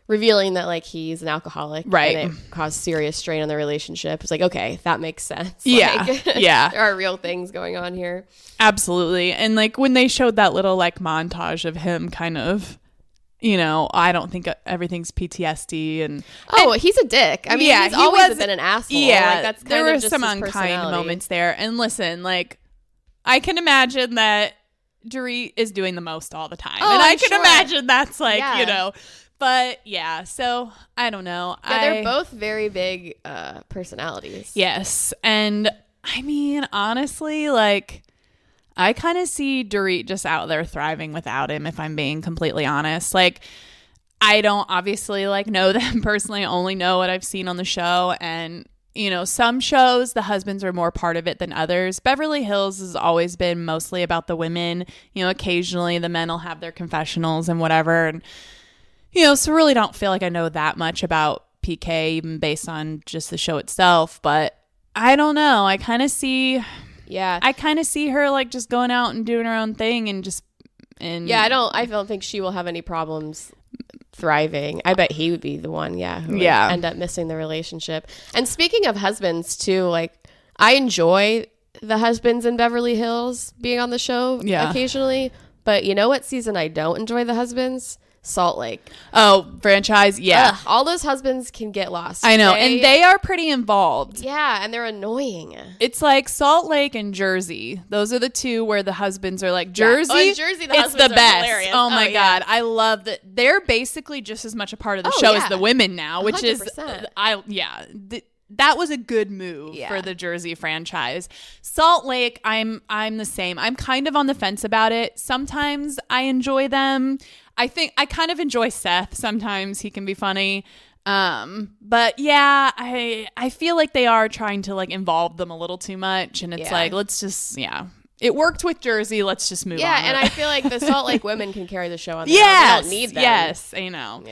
revealing that like he's an alcoholic, right, and it caused serious strain on the relationship. It's like, okay, that makes sense. Yeah, like, yeah, there are real things going on here. Absolutely. And like when they showed that little like montage of him kind of, I don't think everything's PTSD and he's a dick. I mean, he's always been an asshole. Yeah, like, that's there were some unkind moments there. And listen, like I can imagine that Dorit is doing the most all the time, and I can imagine that's like but yeah, so I don't know. Yeah, they're both very big personalities. Yes, and I mean honestly, like I kind of see Dorit just out there thriving without him, if I'm being completely honest. Like I don't obviously like know them personally, I only know what I've seen on the show, and some shows, the husbands are more part of it than others. Beverly Hills has always been mostly about the women. Occasionally the men will have their confessionals and whatever. And, so really don't feel like I know that much about PK, even based on just the show itself. But I don't know. I kind of see her like just going out and doing her own thing and just. I don't think she will have any problems thriving. I bet he would be the one, who would end up missing the relationship. And speaking of husbands too, like I enjoy the husbands in Beverly Hills being on the show occasionally, but you know what season I don't enjoy the husbands? Salt Lake. Oh, franchise, yeah. Ugh, all those husbands can get lost. I know, and they are pretty involved. Yeah, and they're annoying. It's like Salt Lake and Jersey. Those are the two where the husbands are like Jersey. Yeah. Oh, in Jersey, the husbands it's the best. Hilarious. Oh my god, I love that. They're basically just as much a part of the show as the women now, which 100%. is that was a good move for the Jersey franchise. Salt Lake, I'm the same. I'm kind of on the fence about it. Sometimes I enjoy them. I think I kind of enjoy Seth. Sometimes he can be funny. But yeah, I feel like they are trying to like involve them a little too much. And it's like, let's just, it worked with Jersey. Let's just move on. Yeah, and I feel like the Salt Lake women can carry the show on their own. They don't need them. Yes, I know.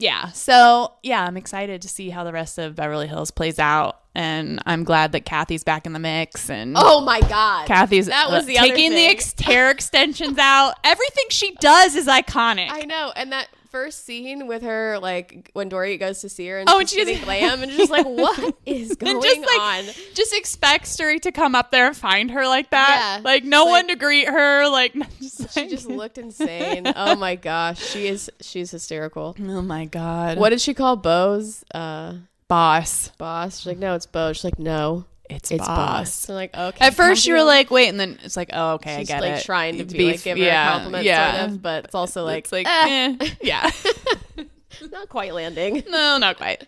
Yeah. So I'm excited to see how the rest of Beverly Hills plays out. And I'm glad that Kathy's back in the mix. And oh my God, Kathy's that was the taking other thing. The hair extensions out. Everything she does is iconic. I know. And that first scene with her, like when Dorit goes to see her and she's getting glam and just like, what is going on? Just expects Dorit to come up there and find her like that. Yeah. Like no one to greet her. Like she just looked insane. Oh my gosh. She's hysterical. Oh my God. What did she call Bo's? Boss. She's like, no, it's Bo. She's like, no, it's boss. So like, okay. At first you were like, wait, and then it's like, oh, okay, she's I get like it. Trying to be like, give her a compliment, sort of, but it's also like, yeah, not quite landing. No, not quite.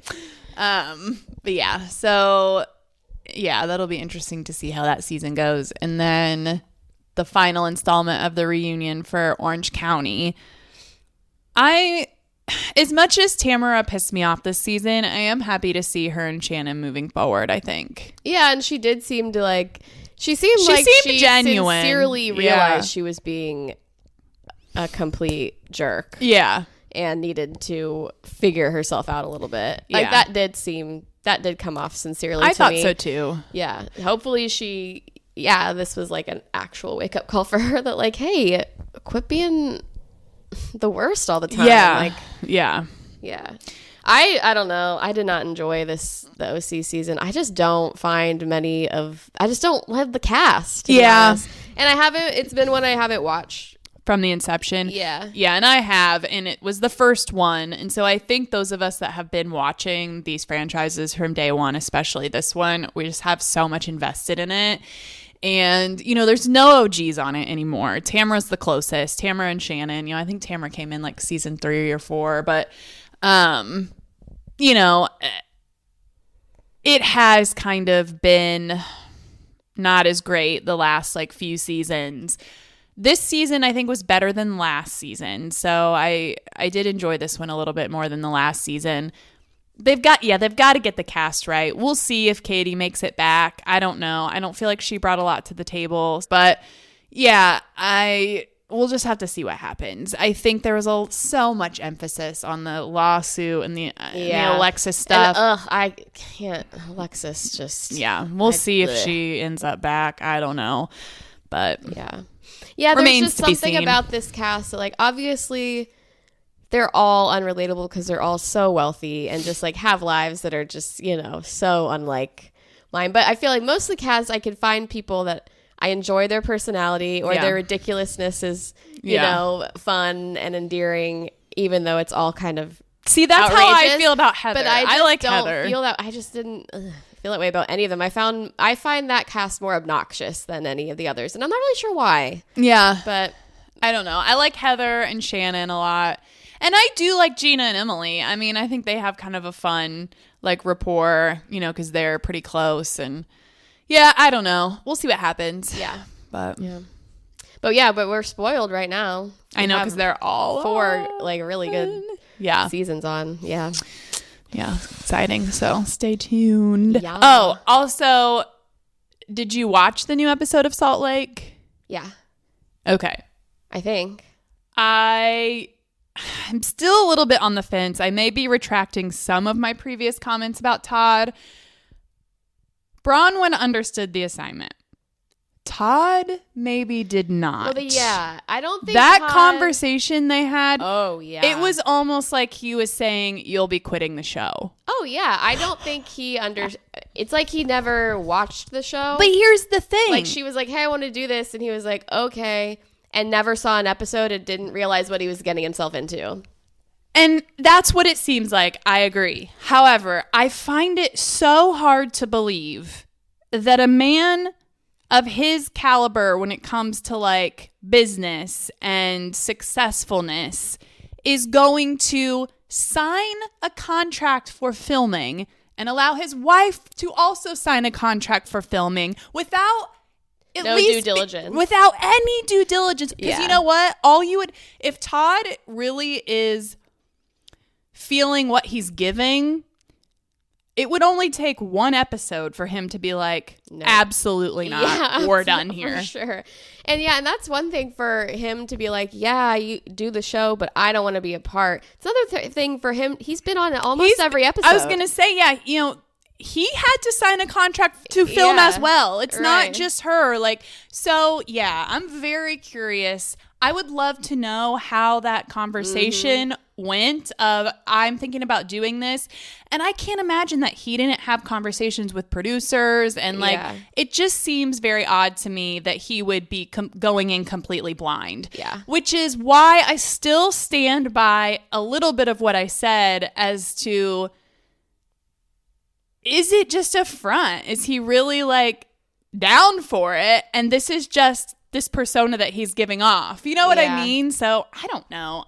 But yeah, so yeah, that'll be interesting to see how that season goes, and then the final installment of the reunion for Orange County. As much as Tamara pissed me off this season, I am happy to see her and Shannon moving forward, I think. Yeah, and she did seem to like, She seemed she genuine. Sincerely realized she was being a complete jerk. Yeah. And needed to figure herself out a little bit. Like that did come off sincerely to me. I thought so too. Yeah. Hopefully this was like an actual wake up call for her that like, hey, quit being the worst all the time. Yeah. Like, yeah. Yeah. I don't know. I did not enjoy the OC season. I just don't find I just don't love the cast. Yeah. And it's been one I haven't watched. From the inception. Yeah. Yeah, and I have, and it was the first one. And so I think those of us that have been watching these franchises from day one, especially this one, we just have so much invested in it. And, there's no OGs on it anymore. Tamara's the closest. Tamara and Shannon. I think Tamara came in like season 3 or 4. But, it has kind of been not as great the last like few seasons. This season, I think, was better than last season. So I did enjoy this one a little bit more than the last season. They've got to get the cast right. We'll see if Katie makes it back. I don't know. I don't feel like she brought a lot to the table. But yeah, we'll just have to see what happens. I think there was so much emphasis on the lawsuit and the Alexis stuff. And, I can't. Alexis just... Yeah, we'll see if she ends up back. I don't know. But... Yeah, there's just something about this cast that, like, obviously they're all unrelatable because they're all so wealthy and just, like, have lives that are just, so unlike mine. But I feel like most of the cast, I can find people that I enjoy their personality or their ridiculousness is, fun and endearing, even though it's all kind of See, that's outrageous. How I feel about Heather. But I like don't Heather. feel that. I just didn't feel that way about any of them. I find that cast more obnoxious than any of the others, and I'm not really sure why. Yeah, but I don't know. I like Heather and Shannon a lot, and I do like Gina and Emily. I mean, I think they have kind of a fun like rapport, because they're pretty close. And yeah, I don't know. We'll see what happens. Yeah, but we're spoiled right now. I know because they're all 4 like really good seasons on. Yeah, exciting. So stay tuned. Yeah. Oh, also, did you watch the new episode of Salt Lake? Yeah. Okay. I think. I'm still a little bit on the fence. I may be retracting some of my previous comments about Todd. Bronwyn understood the assignment. Todd maybe did not. Well, I don't think that conversation they had. Oh, yeah. It was almost like he was saying, "You'll be quitting the show." Oh, yeah. I don't think he It's like he never watched the show. But here's the thing. Like, she was like, "Hey, I want to do this," and he was like, "Okay," and never saw an episode and didn't realize what he was getting himself into. And that's what it seems like. I agree. However, I find it so hard to believe that a man of his caliber when it comes to like business and successfulness is going to sign a contract for filming and allow his wife to also sign a contract for filming without due diligence. Without any due diligence. Because you know what? If Todd really is feeling what he's giving, it would only take one episode for him to be like, no, absolutely not. Yeah, we're done here. For sure. And that's one thing for him to be like, yeah, you do the show, but I don't want to be a part. It's another thing for him. He's been on almost every episode. I was going to say, he had to sign a contract to film as well. It's not just her. I'm very curious. I would love to know how that conversation went of, I'm thinking about doing this. And I can't imagine that he didn't have conversations with producers. And it just seems very odd to me that he would be going in completely blind. Yeah. Which is why I still stand by a little bit of what I said as to, is it just a front? Is he really down for it? And this is just this persona that he's giving off. You know what I mean? So I don't know.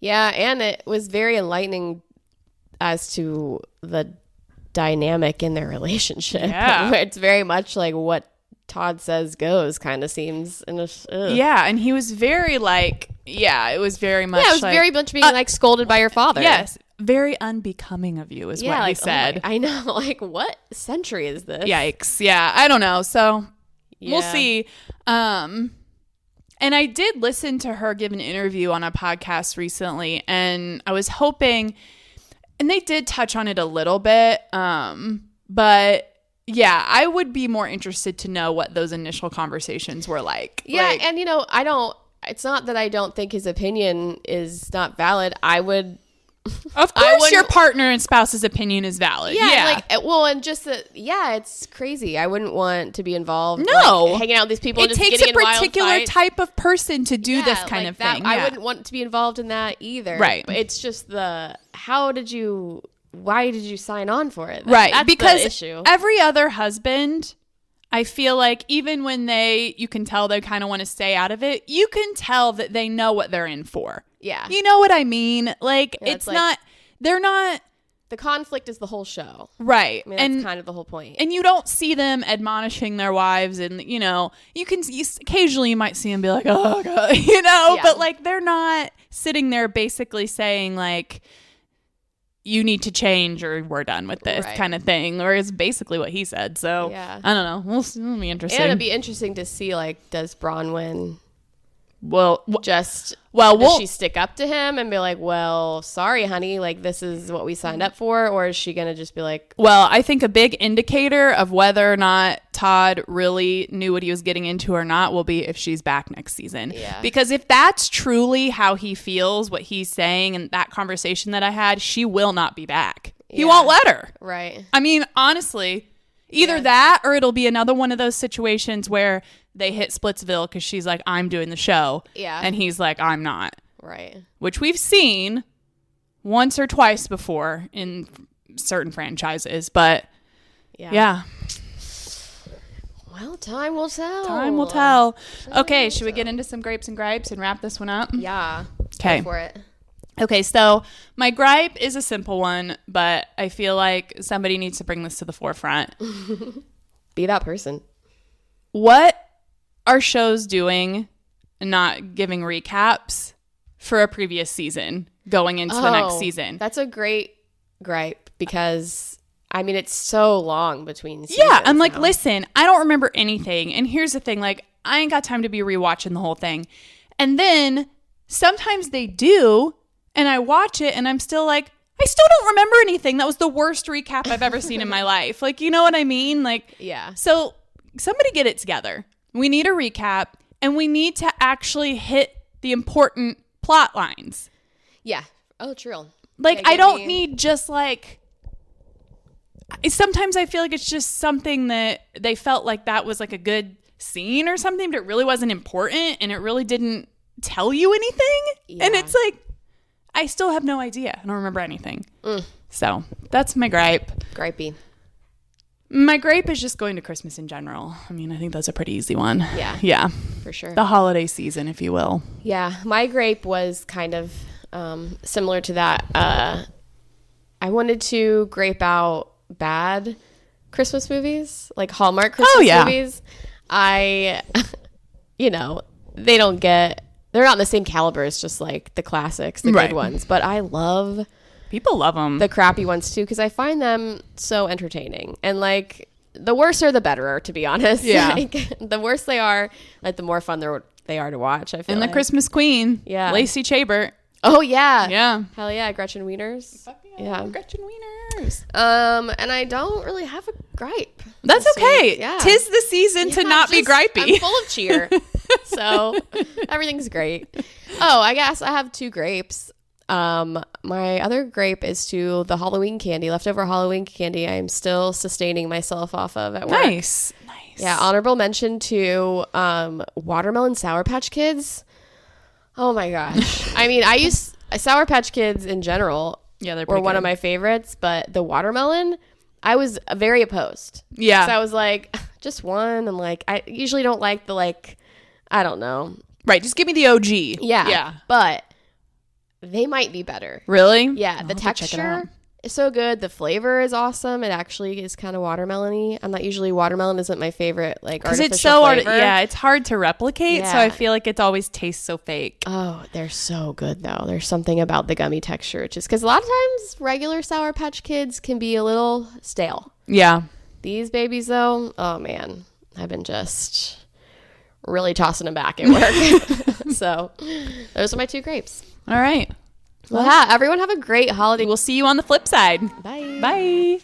Yeah, and it was very enlightening as to the dynamic in their relationship. Yeah. It's very much like what Todd says goes, kind of seems. And yeah, and he was very it was very much very much being scolded by your father. Yes. very unbecoming of you is what he said. I know. Like, what century is this? Yikes. Yeah, I don't know. So we'll see. And I did listen to her give an interview on a podcast recently, and I was hoping, and they did touch on it a little bit, but yeah, I would be more interested to know what those initial conversations were like. Yeah, like, and it's not that I don't think his opinion is not valid. Of course, your partner and spouse's opinion is valid. Yeah. And just it's crazy. I wouldn't want to be involved. No, hanging out with these people. It takes a particular type of person to do this kind of thing. I wouldn't want to be involved in that either. Right. But it's just why did you sign on for it? Right. That's because the issue. Every other husband, I feel like even when you can tell they kind of want to stay out of it, you can tell that they know what they're in for. Yeah. You know what I mean? Like, they're not. The conflict is the whole show. Right. I mean, that's kind of the whole point. And you don't see them admonishing their wives, and, occasionally you might see them be like, oh, God, but like, they're not sitting there basically saying like, you need to change or we're done with this kind of thing, or is basically what he said. So I don't know. It'll be interesting. And it'd be interesting to see, like, does Bronwyn does she stick up to him and be like, well, sorry, honey, like, this is what we signed up for? Or is she going to just be like... Well, I think a big indicator of whether or not Todd really knew what he was getting into or not will be if she's back next season. Yeah. Because if that's truly how he feels, what he's saying, and that conversation that I had, she will not be back. He won't let her. Right. I mean, honestly, either that or it'll be another one of those situations where they hit Splitsville because she's like, I'm doing the show. Yeah. And he's like, I'm not. Right. Which we've seen once or twice before in certain franchises. But yeah. Well, time will tell. Time will tell. Okay, should we get into some grapes and gripes and wrap this one up? Yeah. Okay. Go for it. Okay, so my gripe is a simple one, but I feel like somebody needs to bring this to the forefront. Be that person. What are shows doing not giving recaps for a previous season going into the next season? That's a great gripe because, I mean, it's so long between seasons. Yeah, I'm like, listen, I don't remember anything. And here's the thing, like, I ain't got time to be rewatching the whole thing. And then sometimes they do, and I watch it, and I'm still like, I still don't remember anything. That was the worst recap I've ever seen in my life. Like, you know what I mean? Like, yeah. So somebody get it together. We need a recap, and we need to actually hit the important plot lines. Yeah. Oh, true. Like, I don't need just like... Sometimes I feel like it's just something that they felt like that was like a good scene or something, but it really wasn't important, and it really didn't tell you anything. Yeah. And it's like, I still have no idea. I don't remember anything. So that's my gripe. Gripey. My gripe is just going to Christmas in general. I mean, I think that's a pretty easy one. Yeah. Yeah. For sure. The holiday season, if you will. Yeah. My gripe was kind of similar to that. I wanted to grape out bad Christmas movies, like Hallmark Christmas movies. They're not in the same caliber as just like the classics, the good ones, but people love them, the crappy ones too, because I find them so entertaining. And like, the worse are the better, to be honest. Yeah. Like, the worse they are, like, the more fun they are to watch, I feel. And the Christmas Queen, Lacey Chabert. Oh yeah, yeah, hell yeah, Gretchen Wieners. Yeah, Gretchen Wieners. And I don't really have a gripe. That's okay. Yeah, 'tis the season to not be gripey. I'm full of cheer, so everything's great. Oh, I guess I have two grapes. My other grape is to the Halloween candy, leftover Halloween candy I'm still sustaining myself off of at work. Nice. Yeah, honorable mention to watermelon Sour Patch Kids. Oh my gosh. I mean, I use Sour Patch Kids in general. Yeah, they're were one of my favorites, but the watermelon, I was very opposed. Yeah. So I was like, just one, and like, I usually don't like the, like, I don't know. Right, just give me the OG. Yeah. But they might be better. Really? Yeah, the texture It's so good. The flavor is awesome. It actually is kind of watermelon-y. I'm not usually, watermelon isn't my favorite, like, artificial it's so flavor. it's hard to replicate. So I feel like it always tastes so fake. Oh, they're so good though. There's something about the gummy texture, just because a lot of times regular Sour Patch Kids can be a little stale. Yeah. These babies though, oh man, I've been just really tossing them back at work. So those are my 2 grapes. All right. Well, yeah, everyone have a great holiday. We'll see you on the flip side. Bye. Bye.